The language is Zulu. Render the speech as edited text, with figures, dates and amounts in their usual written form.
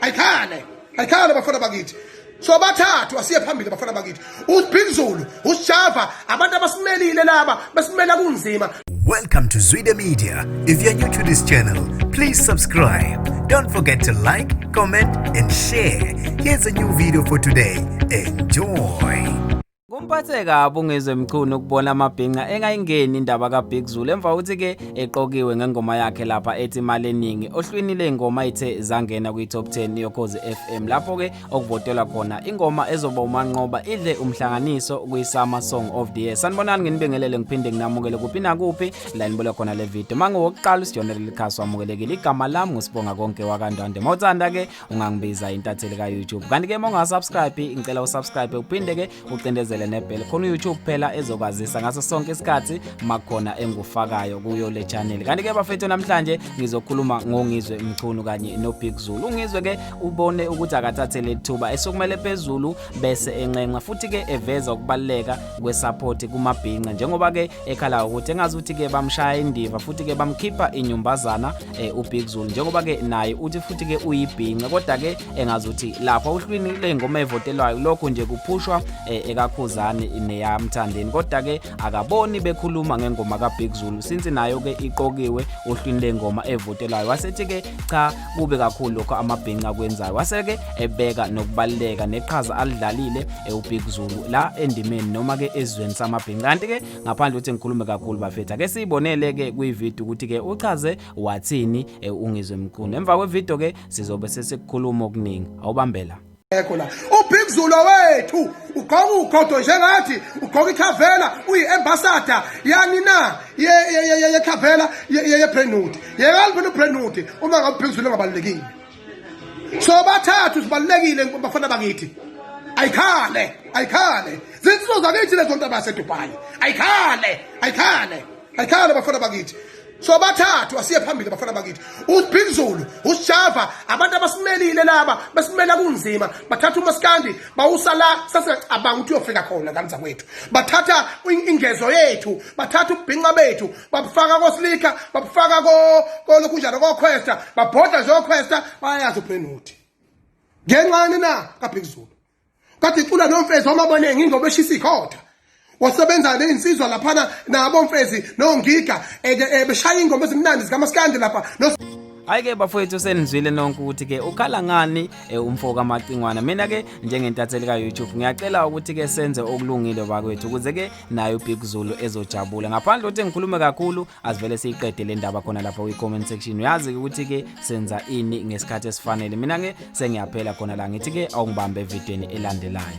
ayikhale bafana bakithi. So bathathu asiye phambili bafana bakithi. uBig Zulu, uSjava, abantu abasimelile laba, basimela kunzima. Welcome to Zwide Media. If you're new to this channel, please subscribe. Don't forget to like, comment and share. Here's a new video for today. Enjoy. Kumphathe kabi ungezwe mkhulu ukubona amabhinqa engayingeni indaba kaBig Zulu emva ukuthi ke eqokiwe ngengoma yakhe lapha ethi imali eningi ohlwini lengoma ithe zangena kwi-top 10 yoKhozi FM lapho ke okuvotelwa khona ingoma ezoba umanqoba idle umhlanganiso kwi-Summer Song of the Year. Sanibonani nginibingelele ngiphinde nginamukele kuphi nakuphi la nibola khona le video. Mangowokuqala usijonele likhasi wamukelekile igama lami ngusibonga konke wakandwande. Mawuthanda ke ungangibiza intatheli ka YouTube. Kanti ke mongasubscribe ngicela usubscribe uphinde ke ucindezele nebhele khona YouTube phela ezokwazisa ngaso sonke isikhathi makhona engufakayo kuyo le channel. Kanti ke bafethu namhlanje ngizokhuluma ngongizwe mchunu kanye noBig Zulu. Ungizwe ke ubone ukuthi akathathe lethuba esokumele phezulu bese encenga futhi ke eveza ukubaleka kwesupport kumabhinqa njengoba ke ekhala ukuthi engazi ukuthi ke bamshaya indiva futhi ke bamkhipha inyumbazana uBig Zulu njengoba ke naye uthi futhi ke uyibhinqa kodwa ke engazi ukuthi lapha uhlwini lengoma evotelwayo lokho nje kuphushwa ekakhulu neyamthandeni kodwa ke akaboni bekhuluma ngengoma kaBig Zulu since nayo ke iqokiwe ohlwini lengoma evotelayo wasethi ke cha kube kakhulu lokho amabhinqa kwenzayo waseke ebeka nokubaleka neqhaza alidlalile uBig Zulu la endimeni noma ke ezweni samabhinqa. Kanti ke ngaphandle ukuthi ngikhulume kakhulu bafethu ake sibonele ke kwivideo ukuthi ke uchaze wathini ungizwe mkhulu. Emva kwevideo ke sizobe sesikukhuluma okuningi awubambela la uBig Zulu wethu ugqoka ugodo njengathi ugqoka ikhavela uyiambassador yani na ye khavela ye Brentwood yekalibona uBrentwood uma ngabe uBig Zulu engabalekile. So bathathu sibalekile bafana bakithi ayikhale zinsizo zakithi lezo zinto abaseDubai ayikhale bafana bakithi. So bathathu asiye phambili bafana bakithi uBig Zulu, uSjava, abantu abasimelile laba, basimela kunzima, bathatha uMaskandi bawusala sasicabanga ukuthi uyofika khona kanza kwethu. Bathatha ingezo yethu, bathatha ubhinqa bethu, babufaka koSlika, babufaka lokunjalo koQuesta, babhodla nje koQuesta bayazi uBrentwood. Ngenqani na kaBig Zulu. Kade icula nomfezi wamabone ngingoba eshisa ikhotha. Wasebenza neinsizwa laphana nabomfezi nongiga beshaya ingoma ezimnandi zikaMaskandi lapha. Ayike bafowethu senizwile nonke ukuthi ke ukhala ngani umfoko amacingwana. Mina ke njengentatheli ka YouTube ngiyacela ukuthi ke senze okulungile bakwethu ukuze ke nayo uBig Zulu ezojabula. Ngaphandle ukuthi ngikhulume kakhulu asivele siyiqede le ndaba khona lapha kwi-comment section. Uyazi ukuthi ke senza ini ngesikhathi esifanele. Mina ke sengiyaphela khona la ngithi ke awungibambe evidweni elandelayo.